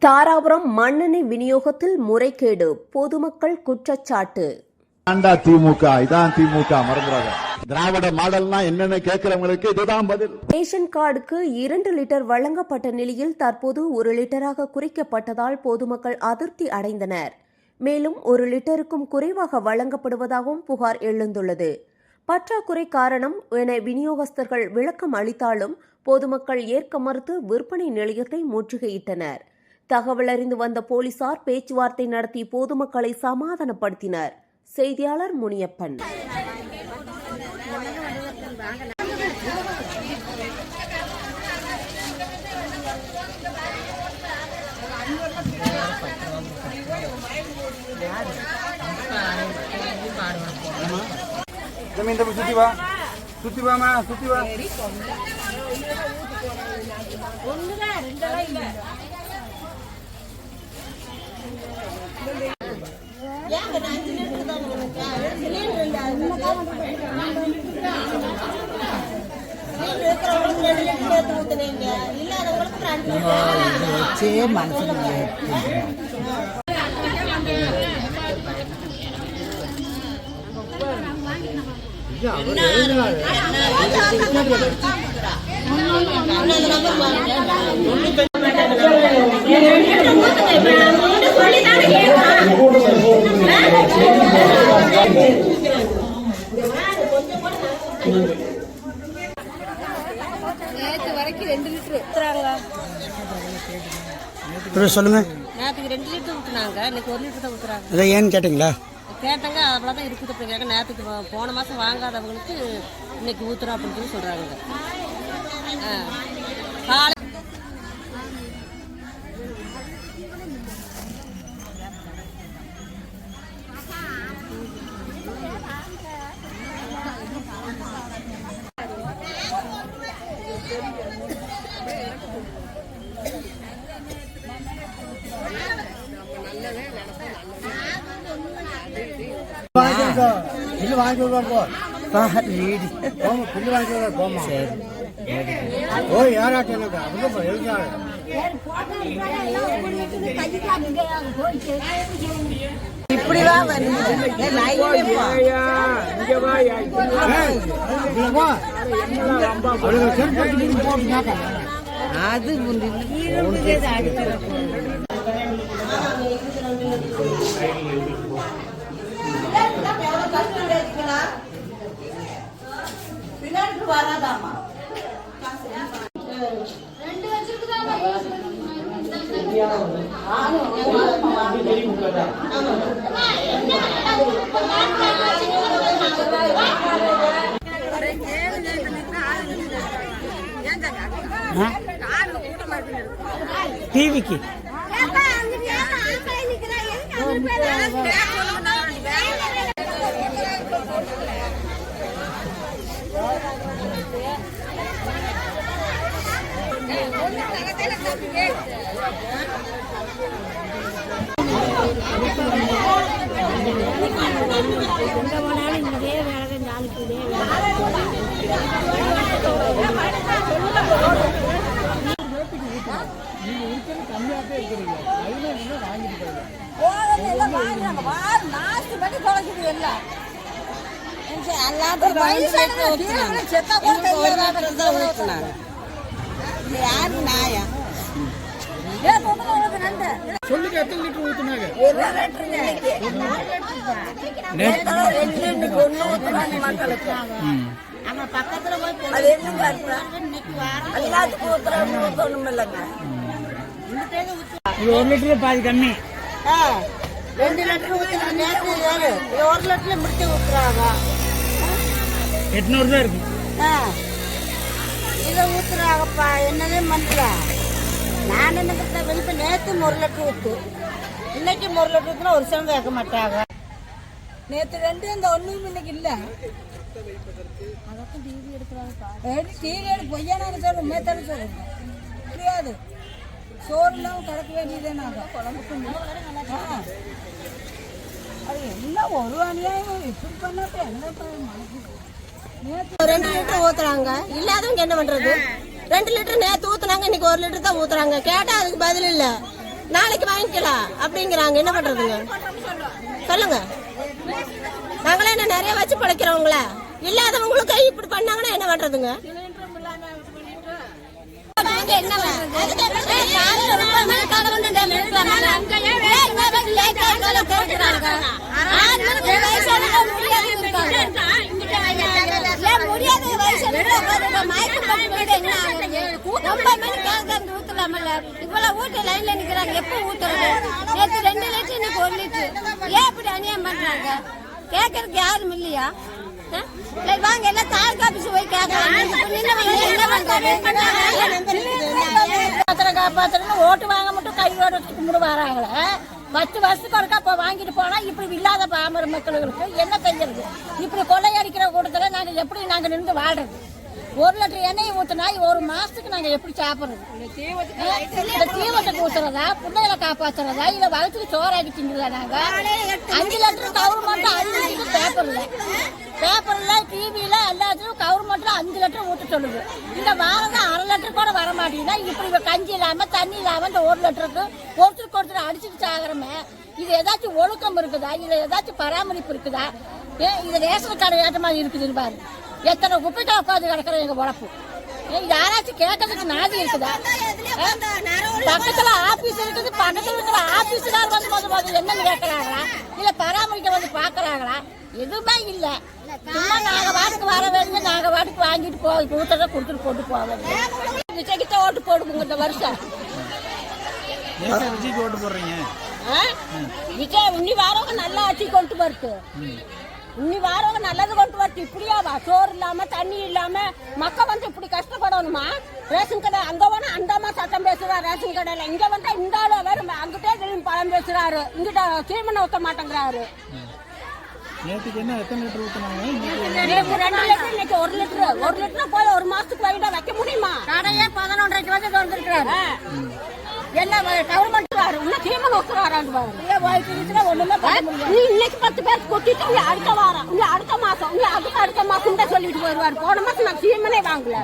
தாராபுரம் மண்ணெண்ணெய் விநியோகத்தில் முறைகேடு, பொதுமக்கள் குற்றச்சாட்டு. திமுக இதான் திமுக மறந்துறாங்க. திராவிட மாடல்னா என்னன்னு கேட்கிறவங்களுக்கு இதுதான் பதில். ரேஷன் கார்டுக்கு 2 லிட்டர் வழங்கப்பட்ட நிலையில் தற்போது 1 லிட்டராக குறைக்கப்பட்டதால் பொதுமக்கள் அதிருப்தி அடைந்தனர். மேலும் 1 லிட்டருக்கும் குறைவாக வழங்கப்படுவதாகவும் புகார் எழுந்துள்ளது. பற்றாக்குறை காரணம் என விநியோகஸ்தர்கள் விளக்கம் அளித்தாலும் பொதுமக்கள் ஏற்க மறுத்து விற்பனை நிலையத்தை முற்றுகையிட்டனர். தகவல் அறிந்து வந்த போலீசார் பேச்சுவார்த்தை நடத்தி பொதுமக்களை சமாதானப்படுத்தினர். செய்தியாளர் முனியப்பன். சுத்தி வா சுத்தி வாமா சுத்தி வா. சொல்லுங்க. நேற்றுக்கு 2 லிட்டர் ஊற்றுனாங்க, இன்னைக்கு 1 லிட்டர் தான் ஊற்றுறாங்க. அதை ஏன்னு கேட்டீங்களா? கேட்டாங்க, அவ்வளோதான் இருக்குது அப்படிங்கிறாங்க. நேற்றுக்கு போன மாதம் வாங்காதவங்களுக்கு இன்னைக்கு ஊற்றுறோம் அப்படின்னு சொல்லி சொல்கிறாங்க. காலை பில்லு வாங்கி பில்லு வாங்கி போமா. சரி ஓ யாராட்டும் எழுதாங்க. இப்படிதான் அது பின்னாடி வராதாமா. டிவிக்கு சொல்லுங்க. எத்தனை லிட்டர் ஊத்துனாங்க? பக்கத்துல போய் எல்லாத்துக்கும் ஊத்துறோம் இல்லைங்க. 1 லிட்டர் பாதி கம்மி. 2 லிட்டர் ஊத்துறாங்க. நேற்று 1 லிட்டர்ல முடிச்சு ஊத்துறாங்க. 800 தான் இருக்கு. இதை ஊத்துறாங்கப்பா. என்னதே மண்டல நான் என்ன வெளிப்ப நேற்று 1 லிட்டர் ஊத்து, இன்னைக்கு 1 லிட்டர் ஊத்துனா ஒரு சங்கம் கேட்க மாட்டாங்க. நேற்று 2 இந்த 1 இன்னைக்கு இல்ல. அதான் டிவி எடுக்கிறாங்க. டிவி எடு பொய்யான சொல்லுங்க. மேத்தான சொல்லுங்க. புரியாது. சோறு இல்லாமல் கிடக்க வேண்டியதே. நாங்கள் குழம்புக்கு அது எல்லாம் ஒரு அநியாயம். இப்படி பண்ணாப்ப என்ன நேற்று 2 லிட்டர் ஊத்துறாங்க. இல்லாதவங்க என்ன பண்றது? 2 லிட்டர் நேற்று ஊத்துனாங்க, இன்னைக்கு 1 லிட்டர் தான் ஊத்துறாங்க. கேட்டா அதுக்கு பதில் இல்ல. நாளைக்கு வாங்கிக்கலாம் அப்படிங்கிறாங்க. என்ன பண்றதுங்க சொல்லுங்க? நாங்களே என்ன நிறைய வச்சு பழைக்கிறவங்கள, இல்லாதவங்களுக்கு இப்படி பண்ணாங்கன்னா என்ன பண்றதுங்க? இவ்வளவு ஊட்ட லைன்ல நிக்கிறாங்க, எப்ப ஊத்துறது? நேற்று 2 லிட்டர், இன்னைக்கு 1 லிட்டர். ஏன் இப்படி அநியாயம் பண்றாங்க? கேட்கறதுக்கு யாரும் இல்லையா? வாங்க எல்லாம் தாலுகா ஆபீஸ் போய் காப்பாத்துறேன்னு ஓட்டு வாங்க மட்டும் கையோட கும்பிடு வராங்களே. 10 வருஷத்துக்கு ஒருக்கா இப்ப வாங்கிட்டு போனா இப்படி இல்லாத பாமர மக்களுக்கு என்ன செய்யறது? இப்படி கொள்ளையடிக்கிற கூட்டத்துல நாங்க எப்படி நாங்க நின்று வாழ்றது? 1 லிட்டர் எண்ணெயை ஊத்தினா 1 மாசத்துக்கு நாங்க எப்படி சாப்பிடுறது? இந்த தீவத்தை ஊத்துறதா, பிள்ளைகளை காப்பாத்துறதா, இல்ல வகுத்துக்கு சோறாக்கி திங்குறதா? நாங்க 5 லிட்டர் கவர்மெண்ட் 5 லிட்டர் பேப்பர்ல டிவியில எல்லாத்துலயும் கவர்மெண்ட்ல 5 லிட்டர் ஊத்த சொல்லுது. இந்த வாரம் 1/2 லிட்டர் கூட வர மாட்டேங்குதா? இப்படி கஞ்சி இல்லாம தண்ணி இல்லாம இந்த 1 லிட்டருக்கு ஒருத்தருக்கு அடிச்சுட்டு சாகுறமே. இது ஏதாச்சும் ஒழுக்கம் இருக்குதா? இதுல ஏதாச்சும் பராமரிப்பு இருக்குதா? இது ரேஷன் கடை ஏற்ற மாதிரி இருக்குது பாரு. எத்தனை குப்பைக்கா உட்காந்து கிடக்குற எங்க உழப்பு. யாராச்சும் கேட்கறதுக்கு நாதி இருக்குதா? பக்கத்துல ஆபீஸ் இருக்குது, பக்கத்துல இருக்கிற ஆபீஸ்கார் வந்து என்னன்னு கேட்கறாங்களா? இல்ல பராமரிக்க வந்து பாக்குறாங்களா? எதுவுமே இல்ல. சும்மா நாங்க வாட்டுக்கு வர வேண்டிய, நாங்க வாட்டுக்கு வாங்கிட்டு ஊத்தத கொடுத்துட்டு போட்டு போக வேண்டிய. விஜய்கிட்ட ஓட்டு போடுங்க இந்த வருஷம். விஜய்க்கு ஓட்டு போடுறீங்க? விஜய் உன்னி வாரவங்க நல்லா ஆட்சி கொண்டு வருது. இன்னி வாரவங்க நல்லது கொண்டு வரட்டு. இப்படியாவா? சோறு இல்லாம தண்ணி இல்லாம மக்கள் வந்து இப்படி கஷ்டப்படணுமா? ரேஷன் கடை அங்க போனா அந்தமா சட்டம் பேசுறாரு, ரேஷன் கடையில இங்க வந்தா இந்த ஆளு வேற அங்கிட்டே திரும்பி பழம் பேசுறாரு, இங்கிட்ட சீமனை ஊத்த மாட்டேங்கிறாரு. நேற்றுக்கு என்ன எத்தனை லிட்டர் ஊத்தினாங்க? 2 லிட்டர், இன்னைக்கு 1 லிட்டர். 1 லிட்டர் போய் 1 மாசத்துக்கு வைட வைக்க முடியுமா? கடையே 11:30 வந்து திறந்துருக்காரு. என்ன கவர்மெண்ட் இன்னும் சீமன் ஊத்துறாரு பாரு. ஒண்ணுமே இன்னைக்கு 10 பேர் கொட்டிட்டு அடுத்த வாரம், அடுத்த மாசம், அடுத்த மாசம் தான் சொல்லிட்டு போயிருவாரு. போன மாசம் நான் சீமனே வாங்கல.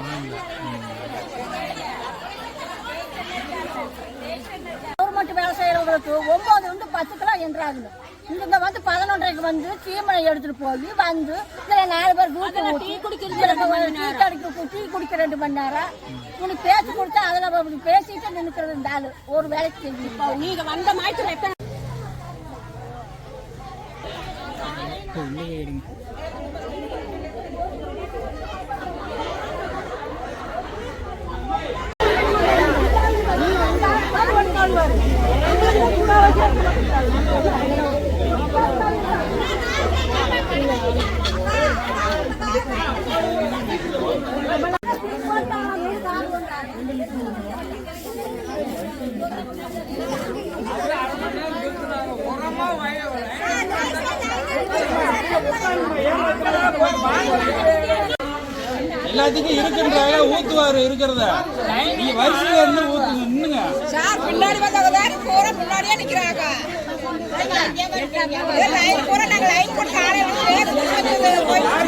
கவர்மெண்ட் வேலை செய்யறவங்களுக்கு 9 வந்து 10 கிலோ என்றாங்க. இங்க வந்து 11:30 வந்து சீமனை எடுத்துட்டு போய் வந்து இதுல 4 பேர் டீ குடிக்க 2 மணி நேரம். உனக்கு பேச்சு கொடுத்தா அதுல பேசிட்டு நின்னுக்கிறது. இந்த ஆளு ஒரு வேலைக்கு செஞ்சு நீங்க வந்த மாதிரி எல்லாத்துக்கும் இருக்குன்றாங்க, ஊத்துவாரு இருக்கிறத. நீங்க வரிசையில இருந்து ஊத்துங்க. நின்னுங்க சார், பின்னாடி வந்தவங்க பூரா முன்னாடியே நிக்கிறாங்க. லைன் பூரா நாங்க லைன் போட்டு காலையில